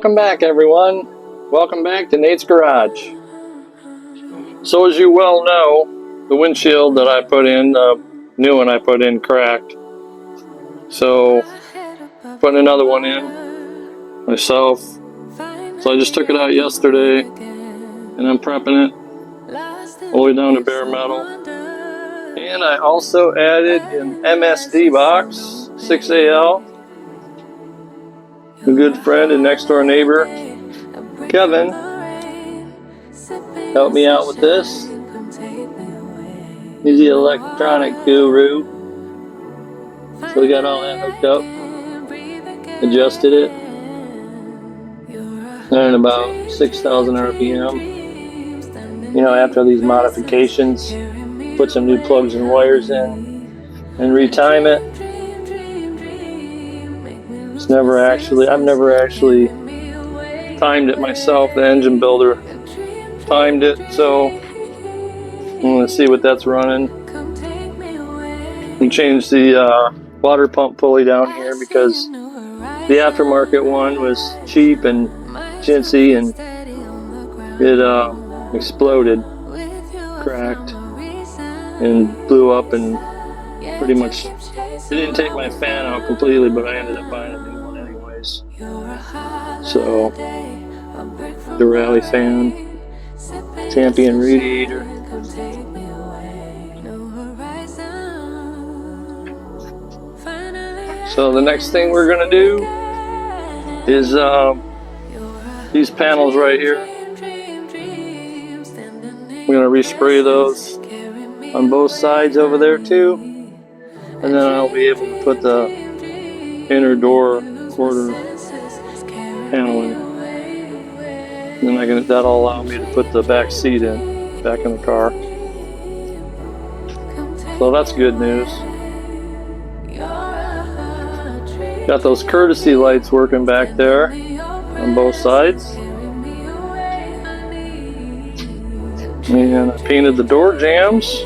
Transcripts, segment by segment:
Welcome back, everyone. Welcome back to Nate's Garage. So as you well know, the windshield that I put in, the new one I put in, cracked. So putting another one in myself. So I just took it out yesterday and I'm prepping it all the way down to bare metal. And I also added an MSD box, 6AL. A good friend and next door neighbor, Kevin, helped me out with this. He's the electronic guru. So we got all that hooked up, adjusted it, and about 6,000 RPM. You know, after these modifications, put some new plugs and wires in and retime it. I've never actually timed it myself. The engine builder timed it, so I'm going to see what that's running. And change the water pump pulley down here because the aftermarket one was cheap and chintzy and it exploded, cracked, and blew up, and pretty much it didn't take my fan out completely, but I ended up buying a new one anyways. So the rally fan, Champion radiator. So the next thing we're gonna do is these panels right here. We're gonna respray those on both sides over there too, and then I'll be able to put the inner door quarter panel in. And then that'll allow me to put the back seat back in the car. So that's good news. Got those courtesy lights working back there on both sides. And I painted the door jambs.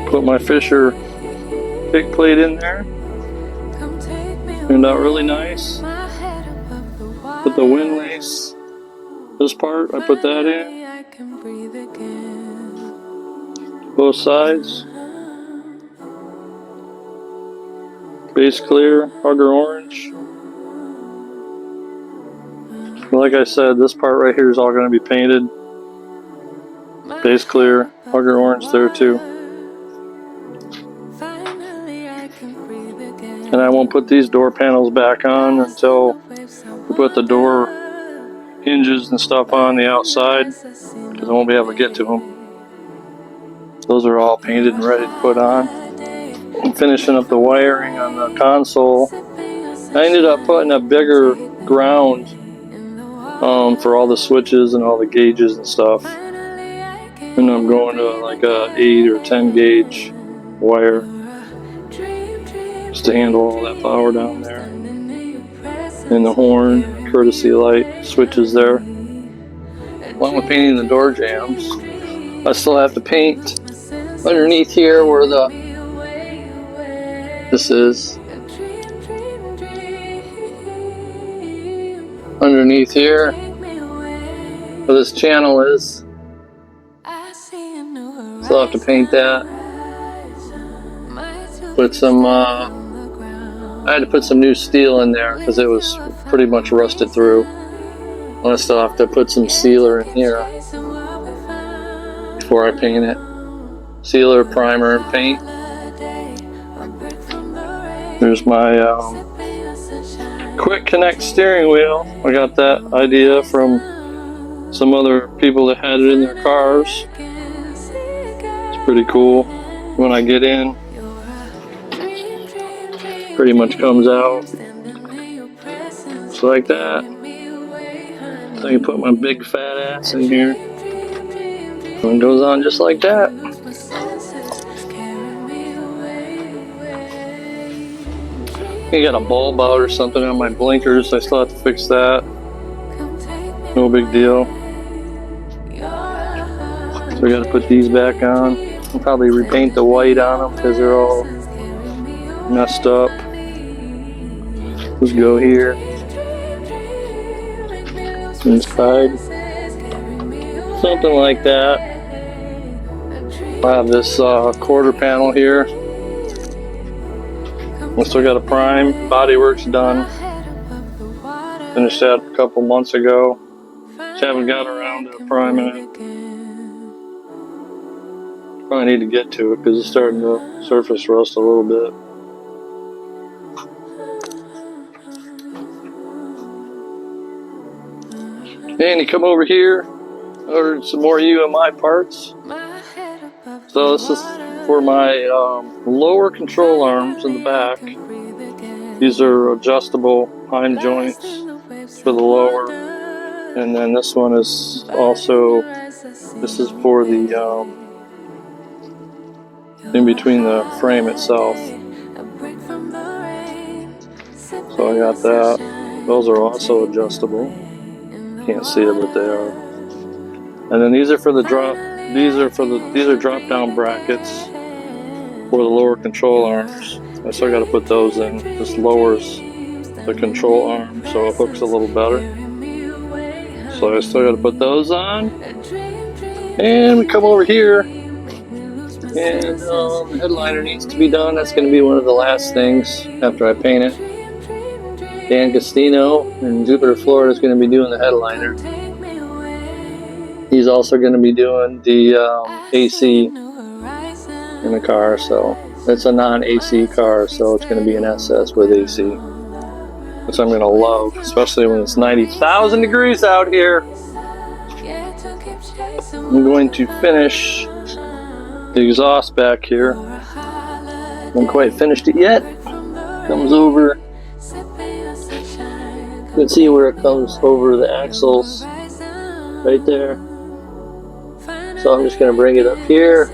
Put my Fisher kick plate in there. Turned out really nice. Put the windlace, this part, I put that in. Both sides. Base clear, hugger orange. Like I said, this part right here is all going to be painted. Base clear, hugger orange there too. And I won't put these door panels back on until we put the door hinges and stuff on the outside, because I won't be able to get to them. Those are all painted and ready to put on. I'm finishing up the wiring on the console. I ended up putting a bigger ground for all the switches and all the gauges and stuff. And I'm going to like a 8 or 10 gauge wire just to handle all that power down there. And the horn, courtesy light switches there. Along with painting the door jambs, I still have to paint underneath here where this is. Underneath here where this channel is. So I'll have to paint that. Put some I had to put some new steel in there because it was pretty much rusted through. I still have to put some sealer in here before I paint it. Sealer, primer, and paint. There's my quick connect steering wheel. I got that idea from some other people that had it in their cars. It's pretty cool. When I get in, pretty much comes out just like that. So I can put my big fat ass in here, and it goes on just like that. I got a bulb out or something on my blinkers. I still have to fix that. No big deal. So we got to put these back on. I'll probably repaint the white on them because they're all messed up. Let's go here. Inside. Something like that. I have this quarter panel here. We still got a prime. Bodywork's done. Finished that a couple months ago. Just haven't got around to priming it. Probably need to get to it because it's starting to surface rust a little bit. And you come over here, ordered some more UMI parts. So this is for my lower control arms in the back. These are adjustable hind joints for the lower. And then this one is also, this is for the in between the frame itself. So I got that. Those are also adjustable. Can't see it, but they are. And then these are for the drop. These are drop down brackets for the lower control arms. I still got to put those in. This lowers the control arm so it hooks a little better. So I still got to put those on. And we come over here, and the headliner needs to be done. That's going to be one of the last things after I paint it. Dan Castino in Jupiter, Florida is going to be doing the headliner. He's also going to be doing the AC in the car, so it's a non-AC car, so it's going to be an SS with AC, which I'm going to love, especially when it's 90,000 degrees out here. I'm going to finish the exhaust back here. Haven't quite finished it yet. Comes over. You can see where it comes over the axles right there. So I'm just going to bring it up here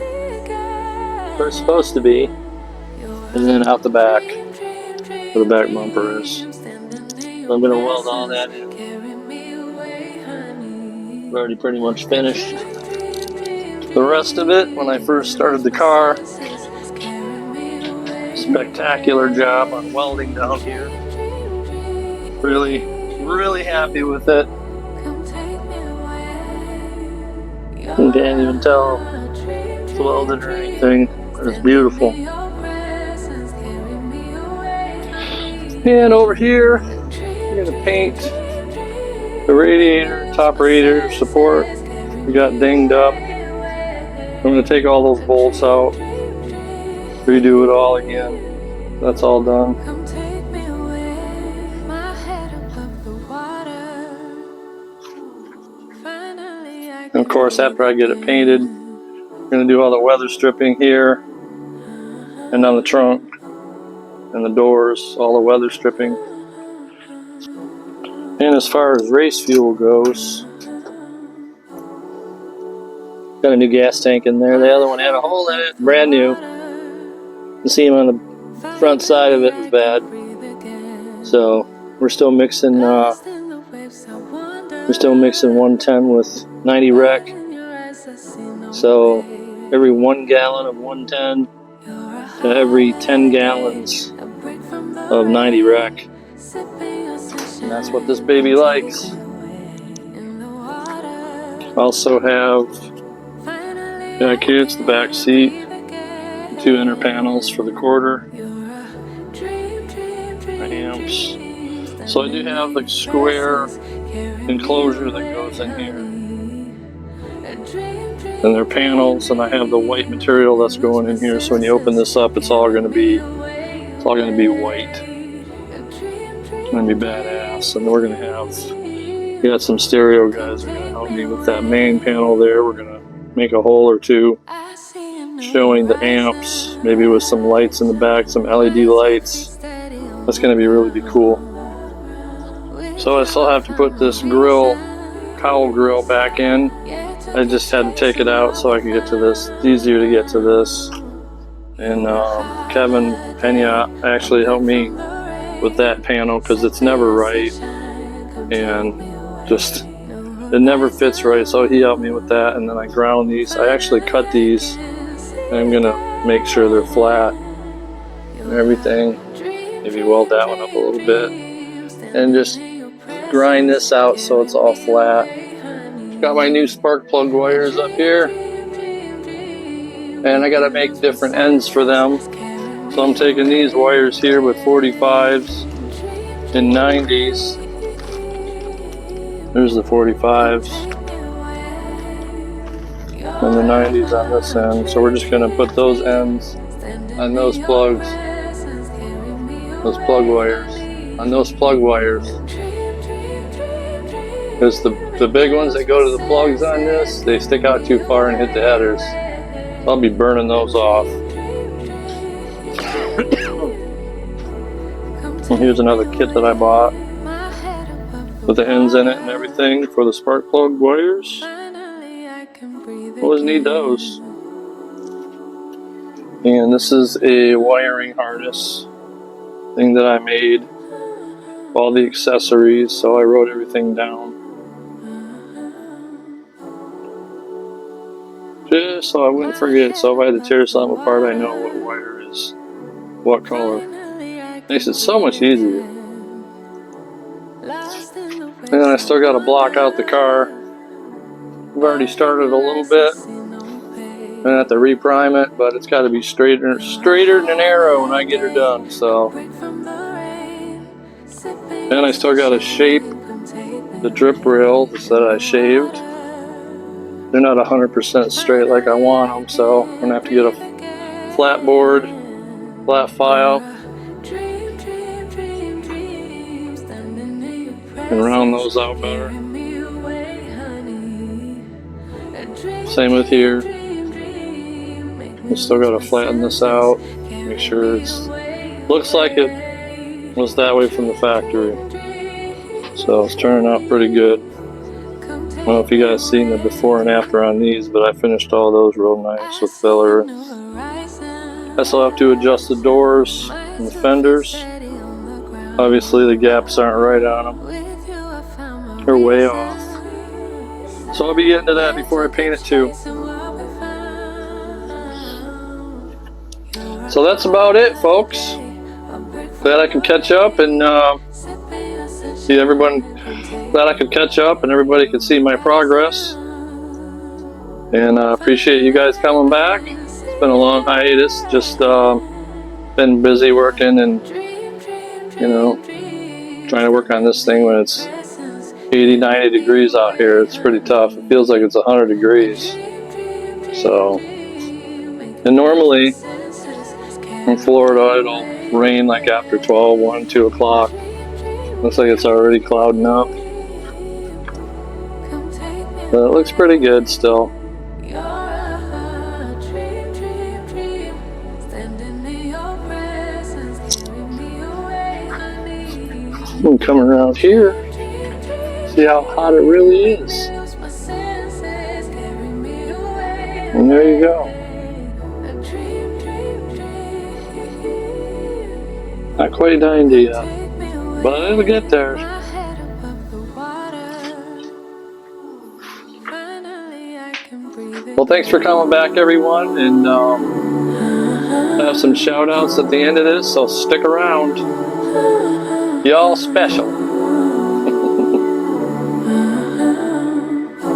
where it's supposed to be, and then out the back where the back bumper is. So I'm going to weld all that in. I've already pretty much finished the rest of it when I first started the car. Spectacular job on welding down here. Really happy with it. You can't even tell it's welded or anything. It's beautiful. And over here, we're going to paint the radiator, top radiator support. We got dinged up. I'm going to take all those bolts out, redo it all again. That's all done. And of course, after I get it painted, I'm going to do all the weather stripping here and on the trunk and the doors, all the weather stripping. And as far as race fuel goes, got a new gas tank in there. The other one had a hole in it, brand new. The seam on the front side of it was bad. So we're still mixing 110 with 90 rec. So every 1 gallon of 110 to every 10 gallons of 90 rec. And that's what this baby likes. Also have back here, it's the back seat, 2 inner panels for the quarter, amps. So I do have the square enclosure that goes in here, and they're panels, and I have the white material that's going in here. So when you open this up, it's all going to be white. It's going to be badass. And we're going to have, we got some stereo guys are going to help me with that main panel there. We're going to make a hole or two showing the amps, maybe with some lights in the back, some LED lights. That's going to be cool. So I still have to put this cowl grill back in. I just had to take it out so I could get to this. It's easier to get to this. And Kevin Pena actually helped me with that panel because it's never right, and just it never fits right. So he helped me with that, and then I ground these. I actually cut these, and I'm gonna make sure they're flat. and everything. Maybe weld that one up a little bit. And just grind this out so it's all flat. Got my new spark plug wires up here. And I gotta make different ends for them. So I'm taking these wires here with 45s and 90s. There's the 45s. And the 90s on this end. So we're just gonna put those ends on those plugs. Those plug wires. On those plug wires. Because the big ones that go to the plugs on this, they stick out too far and hit the headers. So I'll be burning those off. And here's another kit that I bought with the ends in it and everything for the spark plug wires. Always need those. And this is a wiring harness thing that I made. All the accessories, so I wrote everything down. Just so I wouldn't forget, so if I had to tear something apart, I know what wire is what color. Makes it so much easier. And then I still got to block out the car. I've already started a little bit. I have to reprime it, but it's got to be straighter than an arrow when I get her done. So, and I still got to shape the drip rails that I shaved. They're not 100% straight like I want them, so I'm gonna have to get a flat board, flat file, and round those out better. Same with here. We still got to flatten this out, make sure it's looks like it was that way from the factory. So it's turning out pretty good. I don't know if you guys seen the before and after on these, but I finished all those real nice with filler. I still have to adjust the doors and the fenders. Obviously the gaps aren't right on them. They're way off. So I'll be getting to that before I paint it too. So that's about it, folks. Glad I could catch up and see everyone. Glad I could catch up and everybody could see my progress. And I appreciate you guys coming back. It's been a long hiatus. Just been busy working and, you know, trying to work on this thing when it's 80, 90 degrees out here. It's pretty tough. It feels like it's 100 degrees. So, and normally in Florida it'll rain like after 12, 1, 2 o'clock. Looks like it's already clouding up. But it looks pretty good still. I'm coming around here. See how hot it really is. And there you go. Not quite 90 yet, but it'll get there. Well, thanks for coming back, everyone, and I have some shout outs at the end of this, so stick around. Y'all special.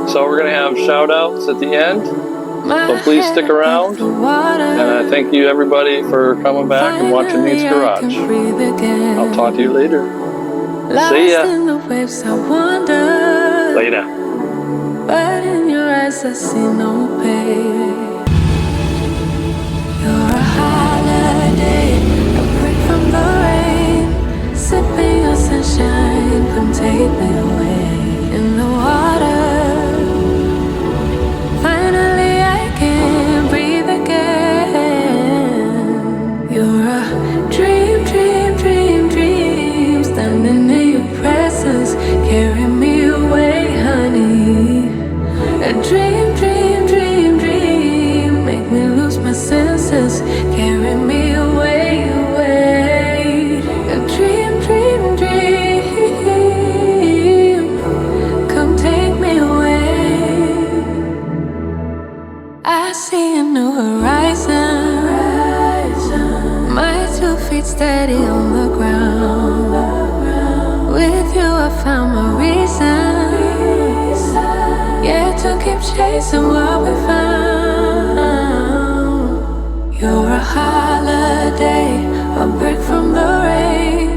So we're going to have shout outs at the end, so please stick around. And I thank you, everybody, for coming back and watching Nate's Garage. I'll talk to you later. See ya. Later. But in your eyes I see no pain. You're a holiday, a break from the rain. Sipping your sunshine, come take me away. In the water, finally I can breathe again. You're a dream, dream, dream, dream. Standing in your presence, carry me away, honey. A dream, dream, dream, dream. Make me lose my senses. Carry me away, away. A dream, dream, dream. Come take me away. I see a new horizon. My two feet steady on the ground. With you I found my reason, yeah, to keep chasing what we found. You're a holiday, a break from the rain,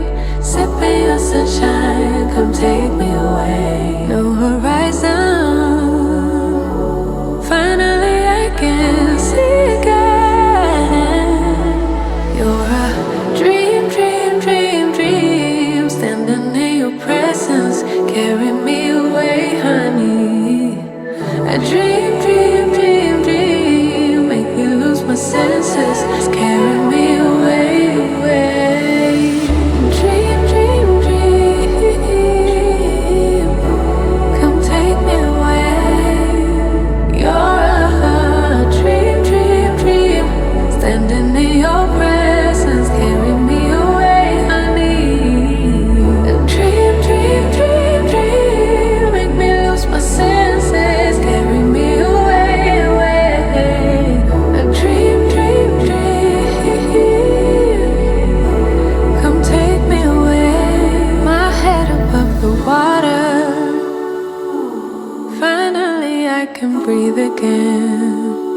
sipping your sunshine, come take me away. No horizon, finally I can see again. You're a dream, dream, dream, dream, standing in your presence, carry me away, honey. A dream, dream, dream, dream, make me lose my senses, carry me away, away. Dream, dream, dream, come take me away. You're a dream, dream, dream, standing in your presence, carry me away, honey. A dream, dream, dream, dream, make me lose my senses, carry me away, away. A dream, dream, dream, come take me away. My head above the water, finally I can breathe again.